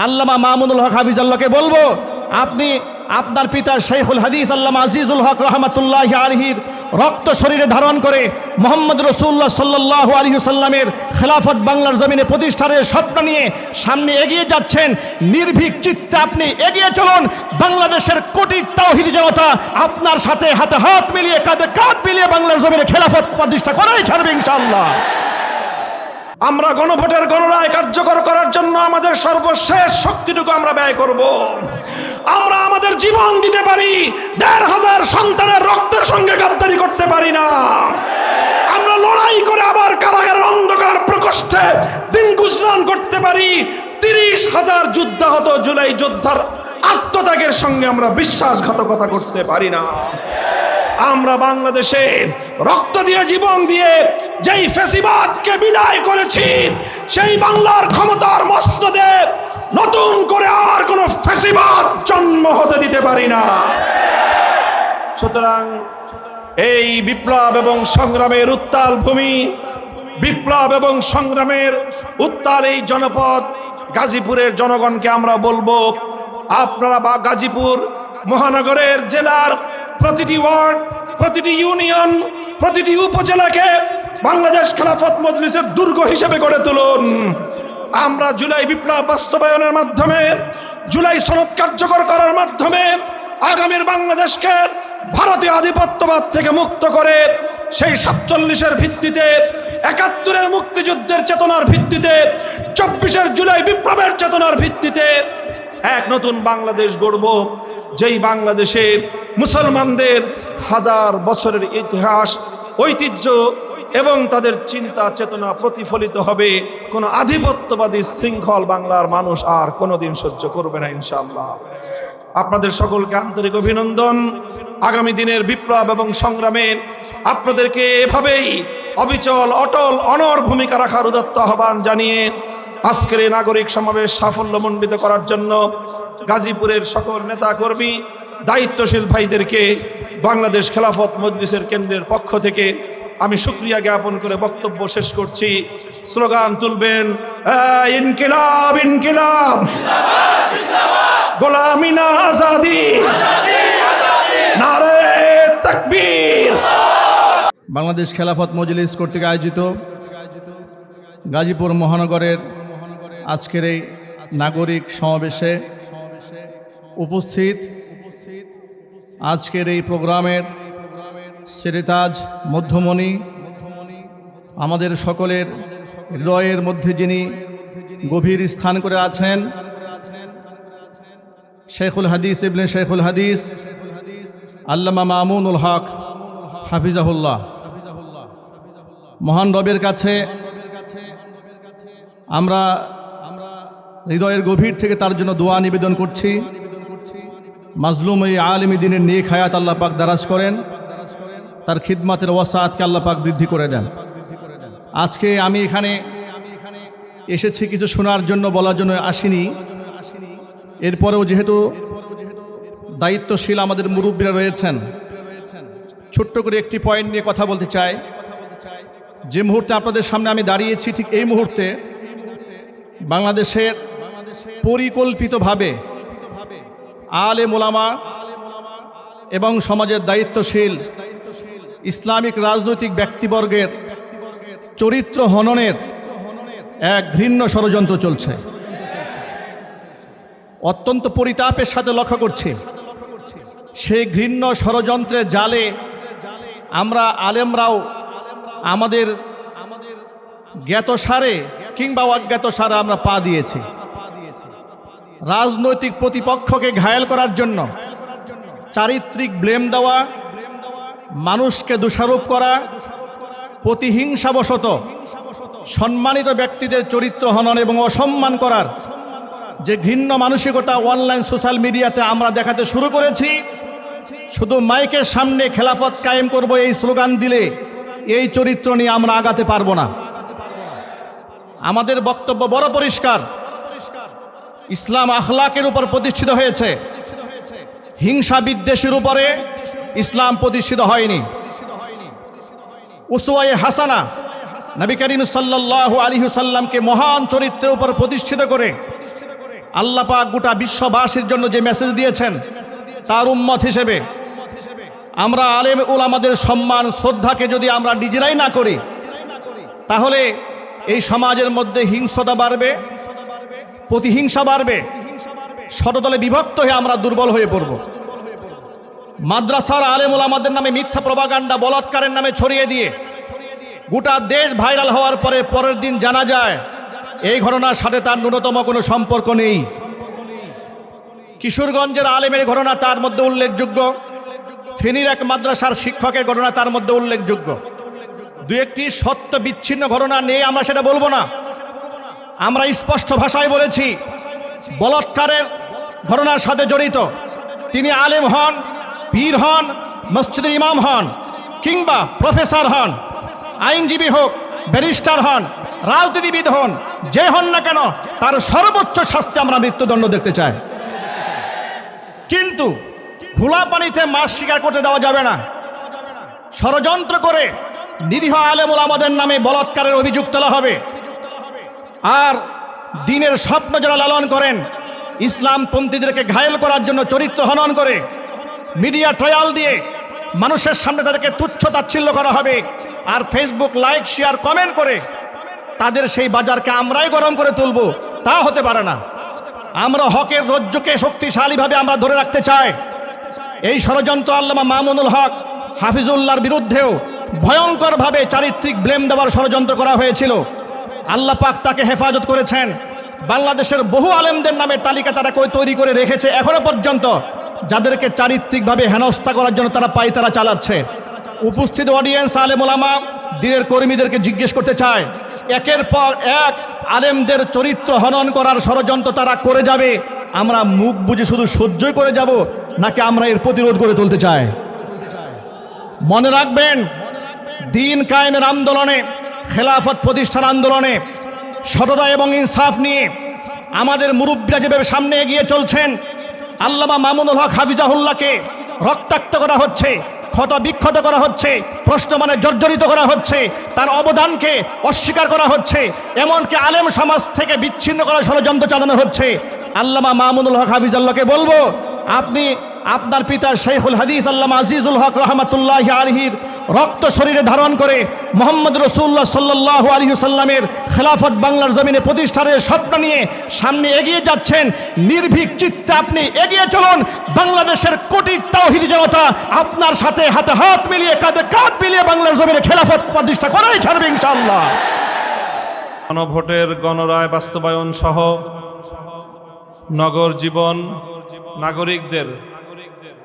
আল্লামা মামুনুল হক হাফিজাল্লাহকে বলবো, আপনি আপনার পিতা শেখুল হাদিস আল্লামা আজিজুল হক রহমাতুল্লাহি আলাইহির রক্ত শরীরে ধারণ করে মুহাম্মদ রাসূলুল্লাহ সাল্লাল্লাহু আলাইহি সাল্লামের খেলাফত বাংলার জমিনে প্রতিষ্ঠার স্বপ্ন নিয়ে সামনে এগিয়ে যাচ্ছেন। নির্ভীক চিত্তে আপনি এগিয়ে চলুন। বাংলাদেশের কোটি তাওহীদি জনতা আপনার সাথে হাতে হাত মিলিয়ে কাঁধে কাঁধ মিলিয়ে বাংলার জমিনে খেলাফত প্রতিষ্ঠা করাই ছাড়বে ইনশাআল্লাহ। আমরা গণভোটের গণরায় কার্যকর করার জন্য আমাদের সর্বশেষ শক্তিটুকু আমরা ব্যয় করব। আমরা আমাদের জীবন দিতে পারি, ১৫০০ সন্তানের রক্তের সঙ্গে গাদ্দারি করতে পারি না। আমরা লড়াই করে আবার কারাগারের অন্ধকার প্রকোষ্ঠে দিন গুজরান করতে পারি। ৩০,০০০ যুদ্ধাহত জুলাই যোদ্ধার আত্মত্যাগের সঙ্গে আমরা বিশ্বাসঘাতকতা করতে পারি না। আমরা বাংলাদেশে রক্ত দিয়ে জীবন দিয়ে যেই ফ্যাসিবাদকে বিদায় করেছি, সেই বাংলার ক্ষমতার মসনদে নতুন করে আর কোনো ফ্যাসিবাদ জন্ম হতে দিতে পারি না। সুতরাং এই বিপ্লব এবং সংগ্রামের উত্তাল ভূমি, বিপ্লব এবং সংগ্রামের উত্তাল এই জনপদ গাজীপুরের জনগণকে আমরা বলবো, আপনারা বা গাজীপুর মহানগরের জেলার প্রতিটি ওয়ার্ড, প্রতিটি ইউনিয়ন, প্রতিটি উপজেলাকে বাংলাদেশ খেলাফত মজলিসের দুর্গ হিসেবে গড়ে তুলুন। আমরা জুলাই বিপ্লব বাস্তবায়নের মাধ্যমে, জুলাই সনদ কার্যকর করার মাধ্যমে আগামীর বাংলাদেশকে ভারতীয় আধিপত্যবাদ থেকে মুক্ত করে সেই ৪৭-এর ভিত্তিতে, ৭১-এর মুক্তিযুদ্ধের চেতনার ভিত্তিতে, ২৪-এর জুলাই বিপ্লবের চেতনার ভিত্তিতে এক নতুন বাংলাদেশ গড়ব, যেই বাংলাদেশে মুসলমানদের হাজার বছরের ইতিহাস, ঐতিহ্য এবং তাদের চিন্তা চেতনা প্রতিফলিত হবে। কোনো আধিপত্যবাদী শৃঙ্খল বাংলার মানুষ আর কোনোদিন সহ্য করবে না ইনশাআল্লাহ। আপনাদের সকলকে আন্তরিক অভিনন্দন। আগামী দিনের বিপ্লব এবং সংগ্রামে আপনাদেরকে এভাবেই অবিচল অটল অনড় ভূমিকা রাখার উদাত্ত আহ্বান জানিয়ে আজকের এই নাগরিক সমাবেশ সাফল্যমণ্ডিত করার জন্য গাজীপুরের সকল নেতা কর্মী, দায়িত্বশীল ভাইদেরকে বাংলাদেশ খেলাফত মজলিসের কেন্দ্রের পক্ষ থেকে আমি শুকরিয়া জ্ঞাপন করে বক্তব্য শেষ করছি। স্লোগান তুলবেন, ইনকিলাব ইনকিলাব, গোলামি না আজাদি, নারে তাকবীর। বাংলাদেশ খেলাফত মজলিস কর্তৃক আয়োজিত গাজীপুর মহানগরের আজকের এই নাগরিক সমাবেশে উপস্থিত আজকের এই প্রোগ্রামের সিরিতাজ মধ্যমণি, আমাদের সকলের হৃদয়ের মধ্যে যিনি গভীর স্থান করে আছেন, শেখুল হাদিস ইবনে শেখুল হাদিস আল্লামা মামুনুল হক হাফিজাহুল্লাহ। মহান রবের কাছে আমরা হৃদয়ের গভীর থেকে তার জন্য দোয়া নিবেদন করছি। মাজলুম এই আলিমী দিনের নেক হায়াত আল্লাহ পাক দারাজ করেন, তার খিদমাতের ওয়াসাআতকে আল্লাহ পাক বৃদ্ধি করে দেন। আজকে আমি এখানে এসেছি কিছু শোনার জন্য, বলার জন্য আসিনি। এরপরেও যেহেতু দায়িত্বশীল আমাদের মুরব্বীরা রয়েছেন, ছোট্ট করে একটি পয়েন্ট নিয়ে কথা বলতে চাই। যে মুহূর্তে আপনাদের সামনে আমি দাঁড়িয়েছি, ঠিক এই মুহূর্তে বাংলাদেশের পরিকল্পিতভাবে আলেম ওলামা এবং সমাজের দায়িত্বশীল ইসলামিক রাজনৈতিক ব্যক্তিবর্গের চরিত্র হননের এক ঘৃণ্য ষড়যন্ত্র চলছে। অত্যন্ত পরিতাপের সাথে লক্ষ্য করছি, সেই ঘৃণ্য ষড়যন্ত্রের জালে আমরা আলেমরাও আমাদের জ্ঞাতসারে কিংবা অজ্ঞাতসারে আমরা পা দিয়েছি। রাজনৈতিক প্রতিপক্ষকে ঘায়েল করার জন্য চারিত্রিক ব্লেম দেওয়া, মানুষকে দোষারোপ করা, প্রতিহিংসাবশত সম্মানিত ব্যক্তিদের চরিত্র হনন এবং অসম্মান করার যে ঘৃণ্য মানসিকতা অনলাইন সোশ্যাল মিডিয়াতে আমরা দেখাতে শুরু করেছি। শুধু মাইকের সামনে খেলাফত কায়েম করব এই স্লোগান দিলে এই চরিত্র নিয়ে আমরা আগাতে পারবো না। আমাদের বক্তব্য বড় পরিষ্কার, ইসলাম আখলাকের উপর প্রতিষ্ঠিত হয়েছে, হিংসা বিদ্বেষের উপরে ইসলাম প্রতিষ্ঠিত হয়নি। উসওয়ায়ে হাসানা নবী করিম সাল্লাল্লাহু আলাইহি ওয়াসাল্লামকে মহান চরিত্রের উপর প্রতিষ্ঠিত করে আল্লাহ পাক গোটা বিশ্ববাসীর জন্য যে মেসেজ দিয়েছেন, তার উম্মত হিসেবে আমরা আলেম উলামাদের সম্মান শ্রদ্ধাকে যদি আমরা নিজেরাই না করি, তাহলে এই সমাজের মধ্যে হিংসতা বাড়বে, প্রতিহিংসা বাড়বে, শতদলে বিভক্ত হয়ে আমরা দুর্বল হয়ে পড়ব। মাদ্রাসার আলেম উলামাদের নামে মিথ্যা প্রপাগান্ডা বলাৎকারের নামে ছড়িয়ে দিয়ে গোটা দেশ ভাইরাল হওয়ার পরে পরের দিন জানা যায় এই ঘটনার সাথে তার ন্যূনতম কোনো সম্পর্ক নেই। কিশোরগঞ্জের আলেমের ঘটনা তার মধ্যে উল্লেখযোগ্য, ফেনীর এক মাদ্রাসার শিক্ষকের ঘটনা তার মধ্যে উল্লেখযোগ্য। দু একটি সত্য বিচ্ছিন্ন ঘটনা নিয়ে আমরা সেটা বলবো না। আমরা স্পষ্ট ভাষায় বলেছি, বলাৎকারের ঘটনার সাথে জড়িত তিনি আলেম হন, পীর হন, মসজিদের ইমাম হন, কিংবা প্রফেসর হন, আইনজীবী হোক, ব্যারিস্টার হন, রাজনীতিবিদ হন, যে হন না কেন, তার সর্বোচ্চ শাস্তি আমরা মৃত্যুদণ্ড দেখতে চাই। কিন্তু ভোলা পানিতে মাছ শিকার করতে দেওয়া যাবে না। ষড়যন্ত্র করে নিরীহ আলেম ওলামাদের নামে বলাৎকারের অভিযোগ তোলা হবে। আর দিনের স্বপ্ন যারা লালন করেন, ইসলামপন্থীদেরকে ঘায়েল করার জন্য চরিত্র হনন করে মিডিয়া ট্রায়াল দিয়ে মানুষের সামনে তাদেরকে তুচ্ছ তাচ্ছিল্য করা হবে। আর ফেসবুক লাইক, শেয়ার, কমেন্ট করে তাদের সেই বাজারকে আমরাই গরম করে তুলব, তা হতে পারে না। আমরা হকের রজ্জুকে শক্তিশালীভাবে আমরা ধরে রাখতে চাই। এই ষড়যন্ত্র আল্লামা মামুনুল হক হাফিজুল্লাহর বিরুদ্ধেও ভয়ঙ্করভাবে চারিত্রিক ব্লেম দেওয়ার ষড়যন্ত্র করা হয়েছিল। আল্লাহ পাক তাকে হেফাজত করেছেন। বাংলাদেশের বহু আলেমদের নামে তালিকা তারা তৈরি করে রেখেছে এখনো পর্যন্ত, যাদেরকে চারিত্রিকভাবে হেনস্থা করার জন্য তারা পায়তারা চালাচ্ছে। উপস্থিত অডিয়েন্স, আলেম ওলামা, দিনের কর্মীদেরকে জিজ্ঞেস করতে চায়, একের পর এক আলেমদের চরিত্র হনন করার ষড়যন্ত্র তারা করে যাবে, আমরা মুখ বুঝে শুধু সহ্যই করে যাব, নাকি আমরা এর প্রতিরোধ করে তুলতে চাই? মনে রাখবেন, দিন কায়েমের আন্দোলনে, খেলাফত প্রতিষ্ঠার আন্দোলনে সততা এবং ইনসাফ নিয়ে আমাদের মুরব্বীরা যেভাবে সামনে এগিয়ে চলছেন, আল্লামা মামুনুল হক হাফিজাহুল্লাহকে রক্তাক্ত করা হচ্ছে, ক্ষত বিক্ষত করা হচ্ছে, প্রশ্ন মানে জর্জরিত করা হচ্ছে, তার অবদানকে অস্বীকার করা হচ্ছে, এমনকি আলেম সমাজ থেকে বিচ্ছিন্ন করার ষড়যন্ত্র চালানো হচ্ছে। আল্লামা মামুনুল হক হাফিজাল্লাহকে বলবো, আপনি আপনার পিতা শেখুল হাদিস আল্লামা আজিজুল হক রহমাতুল্লাহি আলাইহির রক্ত শরীরে ধারণ করে মুহাম্মদ রাসূলুল্লাহ সাল্লাল্লাহু আলাইহি সাল্লামের খেলাফত বাংলার জমিনে প্রতিষ্ঠার স্বপ্ন নিয়ে সামনে এগিয়ে যাচ্ছেন। নির্ভীক চিত্তে আপনি এগিয়ে চলুন। বাংলাদেশের কোটি তাওহীদি জনতা আপনার সাথে হাতে হাত মিলিয়ে, কাঁধে কাঁধ মিলিয়ে বাংলার জমিনে খেলাফত প্রতিষ্ঠা করাই ছাড়বে ইনশাআল্লাহ। গণভোটের গণরায় বাস্তবায়ন সহ নগর জীবন, নাগরিকদের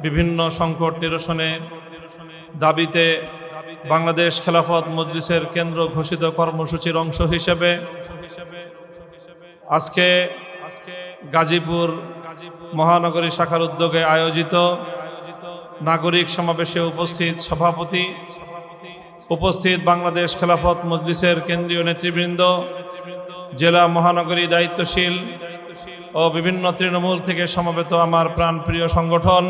বিভিন্ন সংকট নিরসনে দাবিতে বাংলাদেশ খেলাফত মজলিসের কেন্দ্র ঘোষিত কর্মসূচির অংশ হিসেবে আজকে গাজীপুর মহানগরী শাখার উদ্যোগে আয়োজিত নাগরিক সমাবেশে উপস্থিত সভাপতি, উপস্থিত বাংলাদেশ খেলাফত মজলিসের কেন্দ্রীয় নেতৃবৃন্দ, জেলা মহানগরী দায়িত্বশীল ও বিভিন্ন তৃণমূল থেকে সমবেত আমার প্রাণপ্রিয় সংগঠন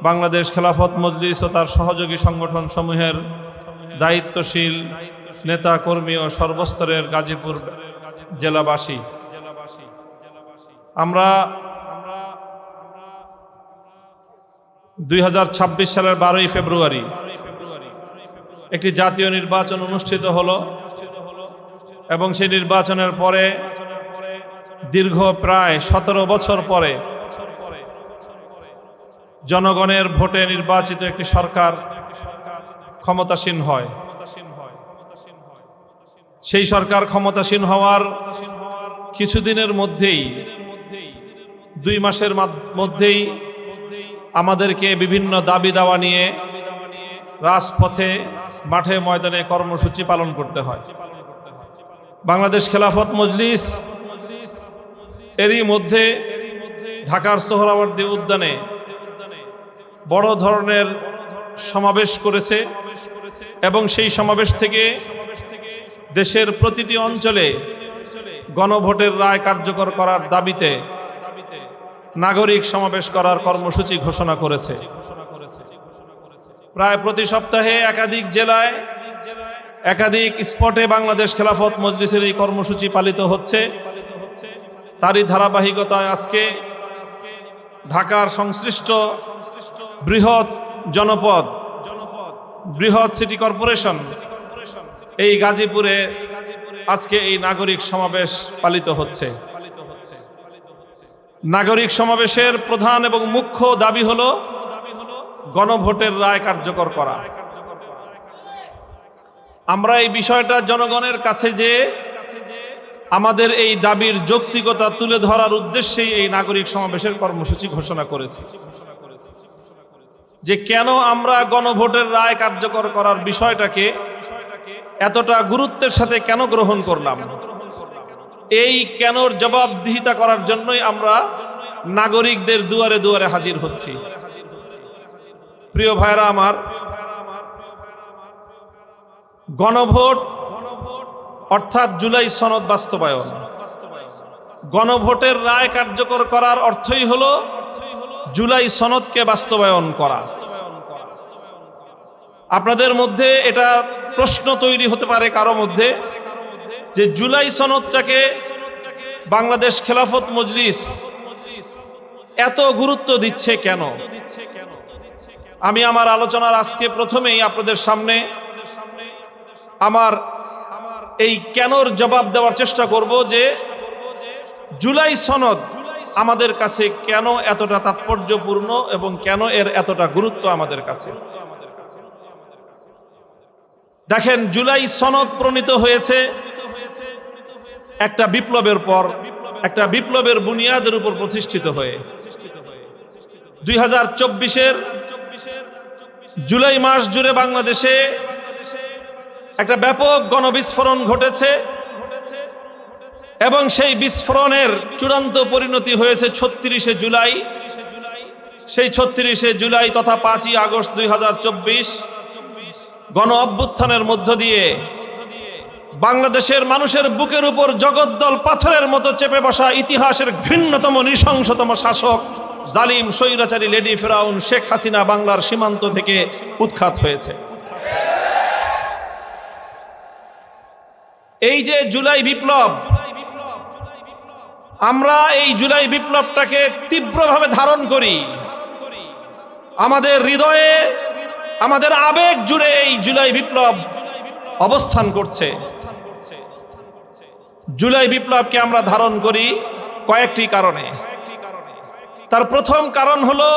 বাংলাদেশ খেলাফত মজলিস ও তার সহযোগী সংগঠন সমূহের দায়িত্বশীল নেতা কর্মী ও সর্বস্তরের গাজীপুর জেলাবাসী, আমরা 2026 সালের 12ই ফেব্রুয়ারি একটি জাতীয় নির্বাচন অনুষ্ঠিত হলো এবং সেই নির্বাচনের পরে দীর্ঘ প্রায় 17 বছর পরে জনগণের ভোটে নির্বাচিত একটি সরকার ক্ষমতাসীন হয়। সেই সরকার ক্ষমতাসীন হওয়ার কিছুদিনের মধ্যেই, 2 মাসের মধ্যেই আমাদেরকে বিভিন্ন দাবি দাওয়া নিয়ে রাজপথে, মাঠে ময়দানে কর্মসূচি পালন করতে হয়। বাংলাদেশ খেলাফত মজলিস এরই মধ্যে ঢাকার সোহরাওয়ার্দী উদ্যানে বড় ধরনের সমাবেশ করেছে এবং সেই সমাবেশ থেকে দেশের প্রতিটি অঞ্চলে গণভোটের রায় কার্যকর করার দাবিতে নাগরিক সমাবেশ করার কর্মসূচি ঘোষণা করেছে। প্রায় প্রতি সপ্তাহে একাধিক জেলায়, একাধিক স্পটে বাংলাদেশ খেলাফত মজলিসের এই কর্মসূচি পালিত হচ্ছে তারই ধারাবাহিকতায় আজকে ঢাকার সংশ্লিষ্ট বৃহৎ জনপদ, বৃহৎ সিটি কর্পোরেশন এই গাজীপুরে আজকে এই নাগরিক সমাবেশ পালিত হচ্ছে। নাগরিক সমাবেশের প্রধান এবং মুখ্য দাবি হলো গণভোটের রায় কার্যকর করা। আমরা এই বিষয়টা জনগণের কাছে যে আমাদের এই দাবির যৌক্তিকতা তুলে ধরার উদ্দেশ্যেই এই নাগরিক সমাবেশের কর্মসূচি ঘোষণা করেছি, যে কেন আমরা গণভোটের রায় কার্যকর করার বিষয়টাকে এতটা গুরুত্বের সাথে কেন গ্রহণ করলাম। এই কেনর জবাবদিহিতা করার জন্যই আমরা নাগরিকদের দুয়ারে দুয়ারে হাজির হচ্ছি। প্রিয় ভাইরা আমার, গণভোট অর্থাৎ জুলাই সনদ বাস্তবায়ন, গণভোটের রায় কার্যকর করার অর্থই হলো জুলাই সনদকে বাস্তবায়ন করা। আপনাদের মধ্যে এটা প্রশ্ন তৈরি হতে পারে কারো মধ্যে, যে জুলাই সনদটাকে বাংলাদেশ খেলাফত মজলিস এত গুরুত্ব দিচ্ছে কেন। আমি আমার আলোচনার আজকে প্রথমেই আপনাদের সামনে আমার এই কেনর জবাব দেওয়ার চেষ্টা করব, যে জুলাই সনদ আমাদের কাছে কেন এতটা তাৎপর্যপূর্ণ এবং কেন এর এতটা গুরুত্ব আমাদের কাছে। দেখেন, জুলাই সনদ প্রণীত হয়েছে একটা বিপ্লবের পর, একটা বিপ্লবের বুনিয়াদের উপর প্রতিষ্ঠিত হয়ে। 2024-এর জুলাই মাস জুড়ে বাংলাদেশে একটা ব্যাপক গণবিস্ফোরণ ঘটেছে এবং সেই বিস্ফোরণের চূড়ান্ত পরিণতি হয়েছে 36শে জুলাই। সেই 36শে জুলাই তথা 5ই আগস্ট 2024 গণ অভ্যুত্থানের মধ্য দিয়ে বাংলাদেশের মানুষের বুকের উপর জগদ্দল পাথরের মতো চেপে বসা ইতিহাসের ঘৃণ্যতম নৃশংসতম শাসক জালিম স্বৈরাচারী লেডি ফেরাউন শেখ হাসিনা বাংলার সীমান্ত থেকে উৎখাত হয়েছে। এই যে জুলাই বিপ্লব, আমরা এই জুলাই বিপ্লবটাকে তীব্রভাবে ধারণ করি। আমাদের হৃদয়ে, আমাদের আবেগ জুড়ে এই জুলাই বিপ্লব অবস্থান করছে। জুলাই বিপ্লবকে আমরা ধারণ করি কয়েকটি কারণে। তার প্রথম কারণ হলো,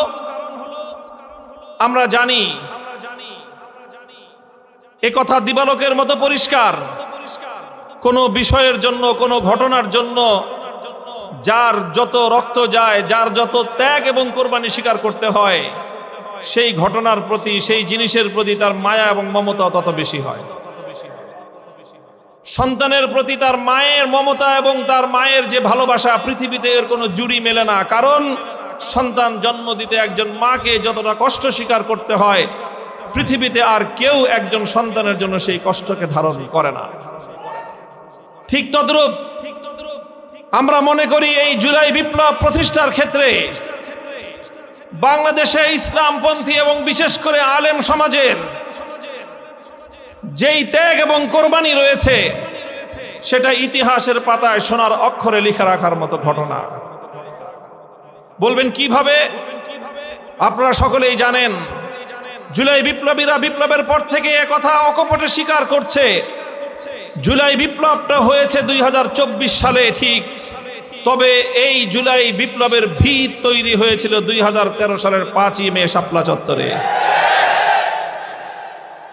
আমরা জানি, এ কথা দিবালোকের মতো পরিষ্কার, কোনো বিষয়ের জন্য, কোনো ঘটনার জন্য যার যত রক্ত যায়, যার যত ত্যাগ এবং কোরবানি স্বীকার করতে হয়, সেই ঘটনার প্রতি, সেই জিনিসের প্রতি তার মায়া এবং মমতা তত বেশি হয়। সন্তানের প্রতি তার মায়ের মমতা এবং তার মায়ের যে ভালোবাসা, পৃথিবীতে এর কোনো জুড়ি মেলে না। কারণ সন্তান জন্ম দিতে একজন মাকে যতটা কষ্ট স্বীকার করতে হয়, পৃথিবীতে আর কেউ একজন সন্তানের জন্য সেই কষ্টকে ধারণ করে না। ঠিক তদ্রূপ আমরা মনে করি এই জুলাই বিপ্লব প্রতিষ্ঠার ক্ষেত্রে বাংলাদেশে ইসলামপন্থী এবং বিশেষ করে আলেম সমাজের যেই ত্যাগ এবং কোরবানি রয়েছে, সেটা ইতিহাসের পাতায় সোনার অক্ষরে লিখে রাখার মতো ঘটনা। বলবেন কিভাবে? আপনারা সকলেই জানেন, জুলাই বিপ্লবীরা বিপ্লবের পর থেকে একথা অকপটে স্বীকার করছে, জুলাই বিপ্লবটা হয়েছে 2024 সালে ঠিক, তবে এই জুলাই বিপ্লবের ভিত তৈরি হয়েছিল 2013 সালের 5ই মে শাপলা চত্বরে।